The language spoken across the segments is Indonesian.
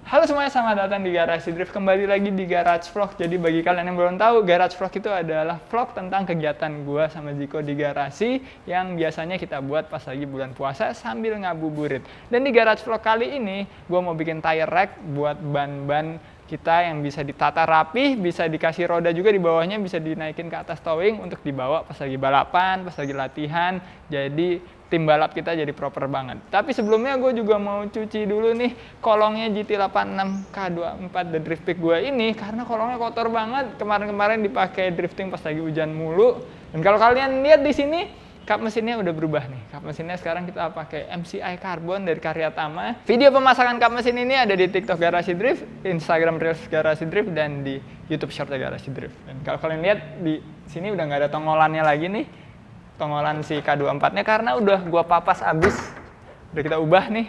Halo semuanya, selamat datang di Garasi Drift. Kembali lagi di Garage Vlog. Jadi bagi kalian yang belum tahu, Garage Vlog itu adalah vlog tentang kegiatan gua sama Ziko di garasi yang biasanya kita buat pas lagi bulan puasa sambil ngabuburit. Dan di Garage Vlog kali ini, gua mau bikin tire rack buat ban-ban kita yang bisa ditata rapi, bisa dikasih roda juga di bawahnya, bisa dinaikin ke atas towing untuk dibawa pas lagi balapan, pas lagi latihan. Jadi tim balap kita jadi proper banget. Tapi sebelumnya gue juga mau cuci dulu nih kolongnya GT86 K24 The Drift Peak gue ini, karena kolongnya kotor banget. Kemarin-kemarin dipakai drifting pas lagi hujan mulu. Dan kalau kalian lihat di sini, kap mesinnya udah berubah nih. Kap mesinnya sekarang kita pakai MCI Carbon dari Karyatama. Video pemasangan kap mesin ini ada di TikTok Garasi Drift, Instagram Reels Garasi Drift, dan di YouTube Short Garasi Drift. Dan kalau kalian lihat di sini udah nggak ada tongolannya lagi nih, tongolan si K24-nya, karena udah gua papas abis. Udah kita ubah nih.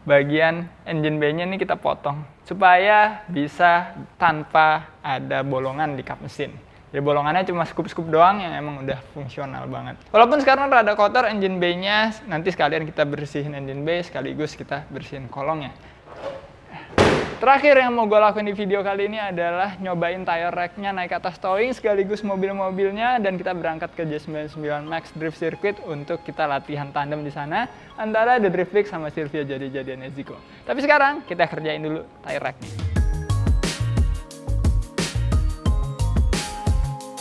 Bagian engine bay-nya nih kita potong supaya bisa tanpa ada bolongan di kap mesin. Jadi bolongannya cuma scoop-scoop doang yang emang udah fungsional banget. Walaupun sekarang rada kotor engine bay-nya, nanti sekalian kita bersihin engine bay sekaligus kita bersihin kolongnya. Terakhir yang mau gue lakuin di video kali ini adalah nyobain tire rack-nya naik ke atas towing sekaligus mobil-mobilnya, dan kita berangkat ke J99 Max Drift Circuit untuk kita latihan tandem di sana antara The Drift Peak sama Silvia jadi-jadiannya Ziko. Tapi sekarang kita kerjain dulu tire rack-nya.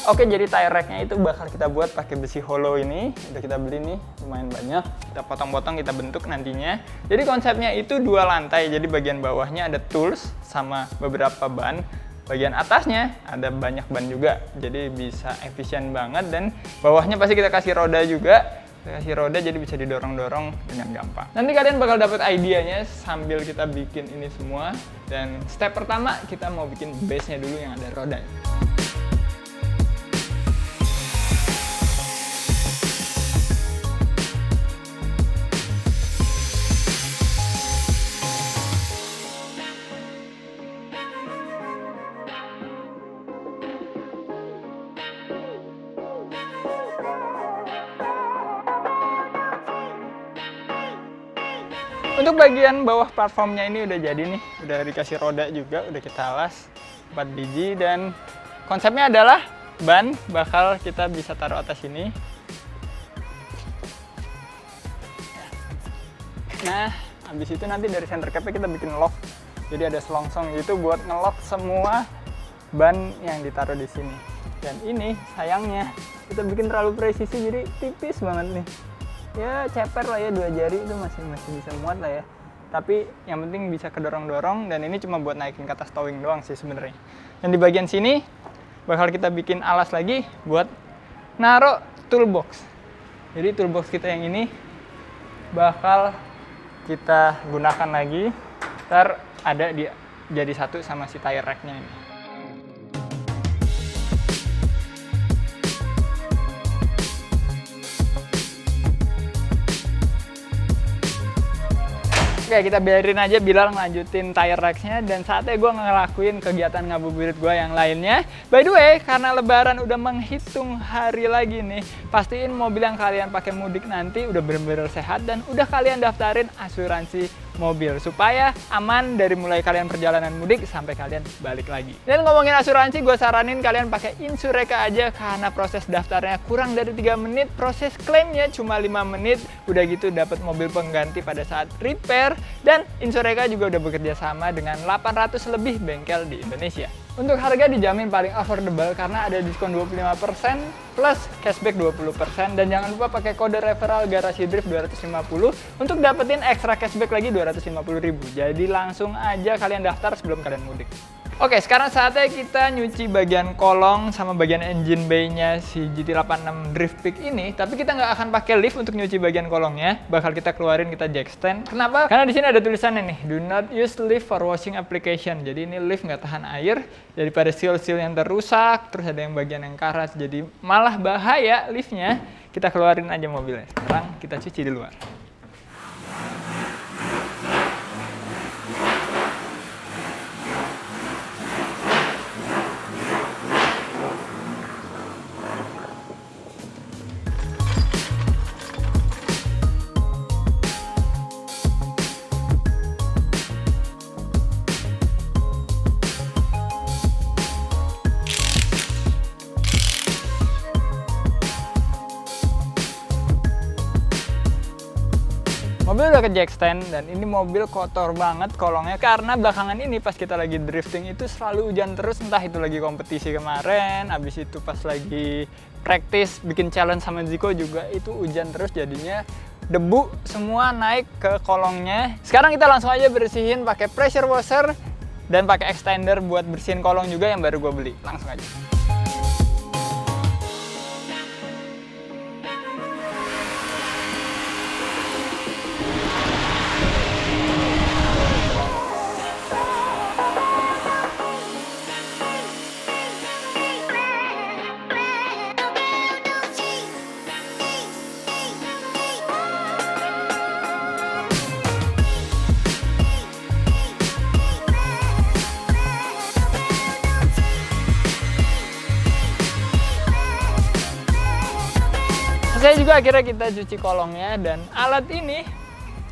Oke, jadi tire rack-nya itu bakal kita buat pakai besi hollow ini. Udah kita beli nih, lumayan banyak. Kita potong-potong, kita bentuk nantinya. Jadi konsepnya itu 2 lantai. Jadi bagian bawahnya ada tools sama beberapa ban. Bagian atasnya ada banyak ban juga. Jadi bisa efisien banget, dan bawahnya pasti kita kasih roda juga. Kita kasih roda jadi bisa didorong-dorong dengan gampang. Nanti kalian bakal dapat idenya sambil kita bikin ini semua. Dan step pertama kita mau bikin base-nya dulu yang ada roda. Untuk bagian bawah platformnya ini udah jadi nih, udah dikasih roda juga, udah kita alas 4 biji, dan konsepnya adalah ban bakal kita bisa taruh atas sini. Nah, habis itu nanti dari center cap-nya kita bikin lock, jadi ada selongsong gitu buat ngelock semua ban yang ditaruh di sini. Dan ini sayangnya kita bikin terlalu presisi, jadi tipis banget nih. Ya ceper lah ya, 2 jari itu masih bisa muat lah ya. Tapi yang penting bisa kedorong-dorong, dan ini cuma buat naikin ke atas towing doang sih sebenarnya. Dan di bagian sini bakal kita bikin alas lagi buat naruh toolbox. Jadi toolbox kita yang ini bakal kita gunakan lagi. Ntar ada jadi satu sama si tire rack-nya ini. Oke, kita biarin aja Bilal ngelanjutin tire rack-nya, dan saatnya gue ngelakuin kegiatan ngabuburit gue yang lainnya. By the way, karena lebaran udah menghitung hari lagi nih, pastiin mobil yang kalian pakai mudik nanti udah bener-bener sehat dan udah kalian daftarin asuransi mobil supaya aman dari mulai kalian perjalanan mudik sampai kalian balik lagi. Dan ngomongin asuransi, gue saranin kalian pakai Insureka aja, karena proses daftarnya kurang dari 3 menit, proses klaimnya cuma 5 menit, udah gitu dapat mobil pengganti pada saat repair. Dan Insureka juga udah bekerja sama dengan 800 lebih bengkel di Indonesia. Untuk harga dijamin paling affordable karena ada diskon 25% plus cashback 20%, dan jangan lupa pakai kode referral Garasi Drift 250 untuk dapetin ekstra cashback lagi 250.000. Jadi langsung aja kalian daftar sebelum kalian mudik. Oke, sekarang saatnya kita nyuci bagian kolong sama bagian engine bay-nya si GT86 Drift Peak ini. Tapi kita nggak akan pakai lift untuk nyuci bagian kolongnya. Bakal kita keluarin, kita jack stand. Kenapa? Karena di sini ada tulisannya nih, do not use lift for washing application. Jadi ini lift nggak tahan air. Daripada seal-seal yang terusak, terus ada yang bagian yang karat, jadi malah bahaya liftnya. Kita keluarin aja mobilnya. Sekarang kita cuci di luar. Mobil udah ke jack stand dan ini mobil kotor banget kolongnya karena belakangan ini pas kita lagi drifting itu selalu hujan terus, entah itu lagi kompetisi kemarin, abis itu pas lagi practice bikin challenge sama Ziko juga itu hujan terus, jadinya debu semua naik ke kolongnya. Sekarang kita langsung aja bersihin pakai pressure washer dan pakai extender buat bersihin kolong juga yang baru gue beli. Langsung aja. Saya juga akhirnya kita cuci kolongnya dan alat ini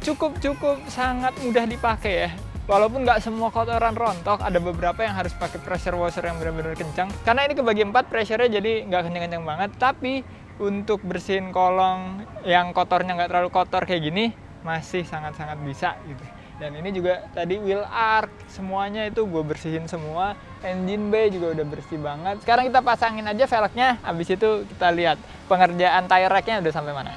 cukup sangat mudah dipakai ya. Walaupun nggak semua kotoran rontok, ada beberapa yang harus pakai pressure washer yang benar-benar kencang. Karena ini kebagi 4 pressure-nya jadi nggak kencang-kencang banget. Tapi untuk bersihin kolong yang kotornya nggak terlalu kotor kayak gini masih sangat-sangat bisa gitu. Dan ini juga tadi wheel arc, semuanya itu gue bersihin semua. Engine bay juga udah bersih banget. Sekarang kita pasangin aja velgnya, habis itu kita lihat pengerjaan tire rack-nya udah sampai mana.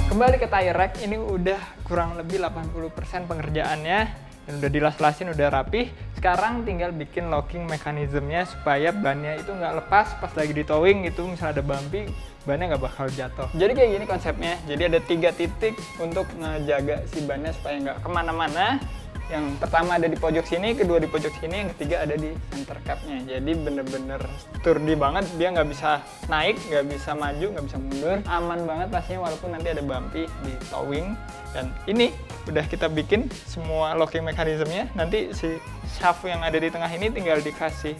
Kembali ke tire rack, ini udah kurang lebih 80% pengerjaannya. Dan udah dilas-lasin, udah rapih. Sekarang tinggal bikin locking mekanismenya supaya bannya itu nggak lepas pas lagi di towing gitu. Misalnya ada bumpy, bannya nggak bakal jatuh. Jadi kayak gini konsepnya. Jadi ada 3 titik untuk ngejaga si bannya supaya nggak kemana-mana. Yang pertama ada di pojok sini, kedua di pojok sini, yang ketiga ada di center cap-nya. Jadi bener-bener sturdy banget, dia nggak bisa naik, nggak bisa maju, nggak bisa mundur. Aman banget pastinya walaupun nanti ada bumpy di towing. Dan ini udah kita bikin semua locking mekanismenya. Nanti si shaft yang ada di tengah ini tinggal dikasih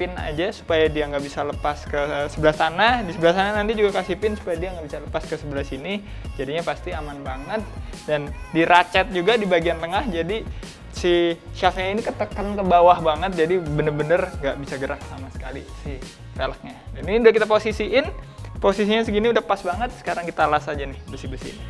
pin aja supaya dia nggak bisa lepas ke sebelah sana. Di sebelah sana nanti juga kasih pin supaya dia nggak bisa lepas ke sebelah sini. Jadinya pasti aman banget. Dan di ratchet juga di bagian tengah, jadi si shaftnya ini ketekan ke bawah banget, jadi bener-bener nggak bisa gerak sama sekali si velgnya. Dan ini udah kita posisiin, posisinya segini udah pas banget. Sekarang kita las aja nih besi-besi ini.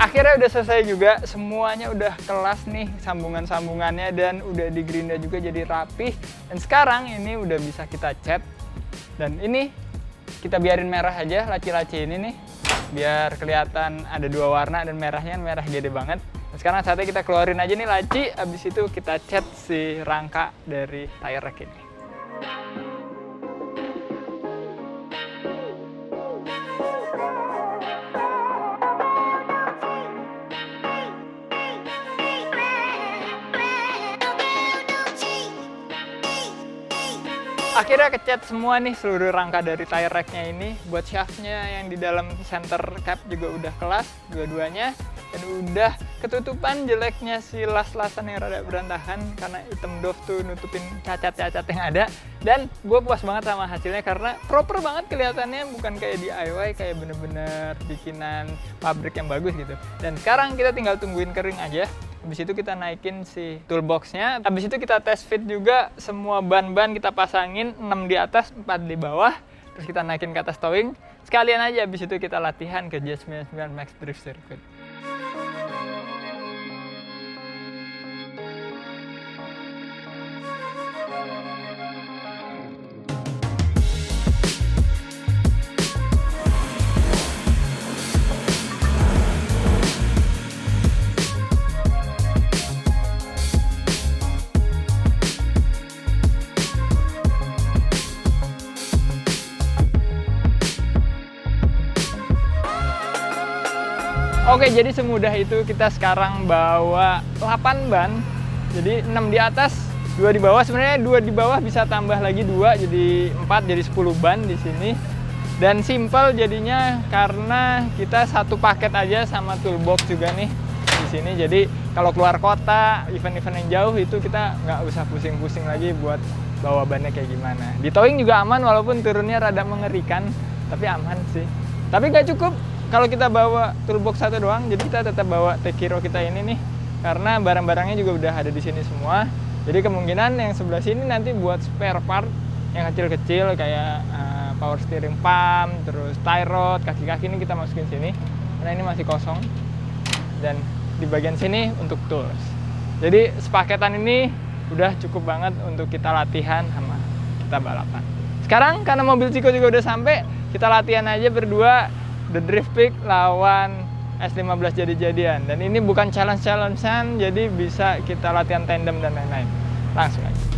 Akhirnya udah selesai juga, semuanya udah kelas nih sambungan-sambungannya dan udah di gerinda juga jadi rapih. Dan sekarang ini udah bisa kita cat. Dan ini kita biarin merah aja laci-laci ini nih, biar kelihatan ada 2 warna dan merahnya merah gede banget. Dan sekarang saatnya kita keluarin aja nih laci, abis itu kita cat si rangka dari tire rack ini. Akhirnya kecat semua nih seluruh rangka dari tire rack-nya ini. Buat shaft-nya yang di dalam center cap juga udah kelas dua-duanya. Dan udah ketutupan jeleknya si las-lasan yang rada berantakan karena item doff tuh nutupin cacat-cacat yang ada. Dan gue puas banget sama hasilnya karena proper banget kelihatannya, bukan kayak DIY, kayak bener-bener bikinan pabrik yang bagus gitu. Dan sekarang kita tinggal tungguin kering aja. Habis itu kita naikin si toolbox-nya. Habis itu kita test fit juga, semua ban-ban kita pasangin 6 di atas, 4 di bawah. Terus kita naikin ke atas towing. Sekalian aja habis itu kita latihan ke J99 Max Drift Circuit. Oke, jadi semudah itu kita sekarang bawa 8 ban. Jadi 6 di atas, 2 di bawah. Sebenarnya 2 di bawah bisa tambah lagi 2, jadi 4, jadi 10 ban di sini. Dan simple jadinya karena kita satu paket aja sama toolbox juga nih di sini. Jadi kalau keluar kota, event-event yang jauh itu kita nggak usah pusing-pusing lagi buat bawa bannya kayak gimana. Di towing juga aman walaupun turunnya rada mengerikan, tapi aman sih. Tapi nggak cukup kalau kita bawa toolbox satu doang, jadi kita tetap bawa Tekiro kita ini nih, karena barang-barangnya juga udah ada di sini semua. Jadi kemungkinan yang sebelah sini nanti buat spare part yang kecil-kecil kayak power steering pump, terus tie rod, kaki-kaki ini kita masukin sini, karena ini masih kosong. Dan di bagian sini untuk tools. Jadi sepaketan ini udah cukup banget untuk kita latihan sama kita balapan. Sekarang karena mobil Ciko juga udah sampai, kita latihan aja berdua The Drift Peak lawan S15 jadi-jadian. Dan ini bukan challenge-challengean, jadi bisa kita latihan tandem dan lain-lain. Langsung aja.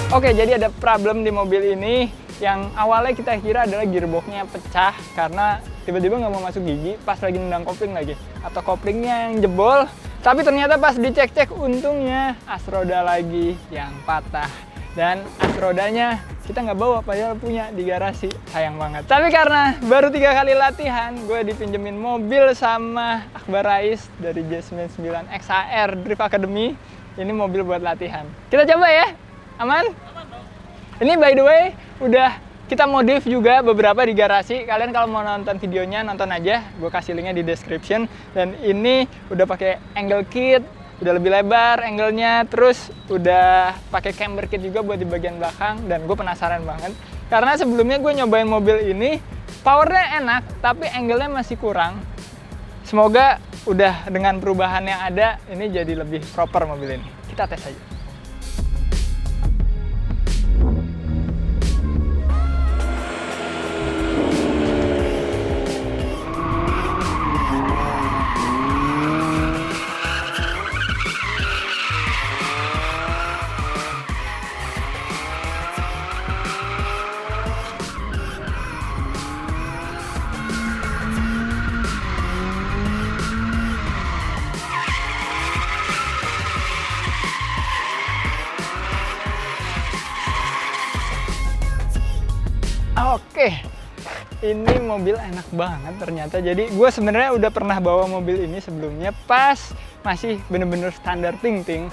Oke, jadi ada problem di mobil ini yang awalnya kita kira adalah gearboxnya pecah karena tiba-tiba nggak mau masuk gigi pas lagi nendang kopling lagi, atau koplingnya yang jebol. Tapi ternyata pas dicek-cek untungnya as roda lagi yang patah, dan as rodanya kita nggak bawa padahal punya di garasi, sayang banget. Tapi karena baru 3 kali latihan, gue dipinjemin mobil sama Akbar Rais dari J99 XHR Drift Academy. Ini mobil buat latihan. Kita coba ya. Aman? Ini by the way, udah kita modif juga beberapa di garasi. Kalian kalau mau nonton videonya, nonton aja. Gue kasih linknya di description. Dan ini udah pakai angle kit, udah lebih lebar angle-nya. Terus udah pakai camber kit juga buat di bagian belakang. Dan gue penasaran banget. Karena sebelumnya gue nyobain mobil ini, powernya enak, tapi angle-nya masih kurang. Semoga udah dengan perubahan yang ada, ini jadi lebih proper mobil ini. Kita tes aja. Oke, ini mobil enak banget ternyata. Jadi gue sebenarnya udah pernah bawa mobil ini sebelumnya pas masih bener-bener standar ting-ting.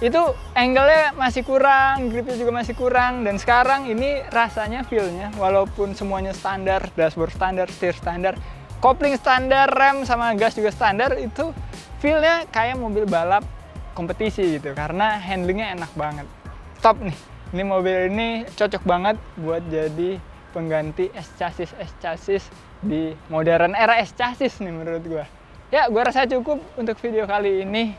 Itu angle-nya masih kurang, gripnya juga masih kurang. Dan sekarang ini rasanya feel-nya, walaupun semuanya standar, dashboard standar, setir standar, kopling standar, rem sama gas juga standar, itu feel-nya kayak mobil balap kompetisi gitu. Karena handling-nya enak banget. Top nih, ini mobil ini cocok banget buat jadi pengganti S-chassis di modern era S-chassis nih menurut gue. Ya, gue rasa cukup untuk video kali ini.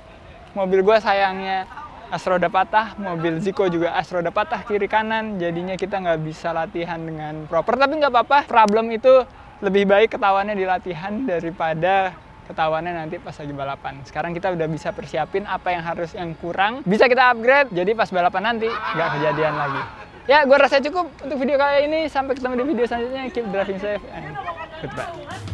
Mobil gue sayangnya as roda patah, mobil Ziko juga as roda patah kiri kanan, jadinya kita nggak bisa latihan dengan proper. Tapi nggak apa-apa, problem itu lebih baik ketahuannya di latihan daripada ketahuannya nanti pas lagi balapan. Sekarang kita udah bisa persiapin apa yang kurang, bisa kita upgrade, jadi pas balapan nanti nggak kejadian lagi. Ya, gue rasa cukup untuk video kali ini. Sampai ketemu di video selanjutnya. Keep driving safe and goodbye.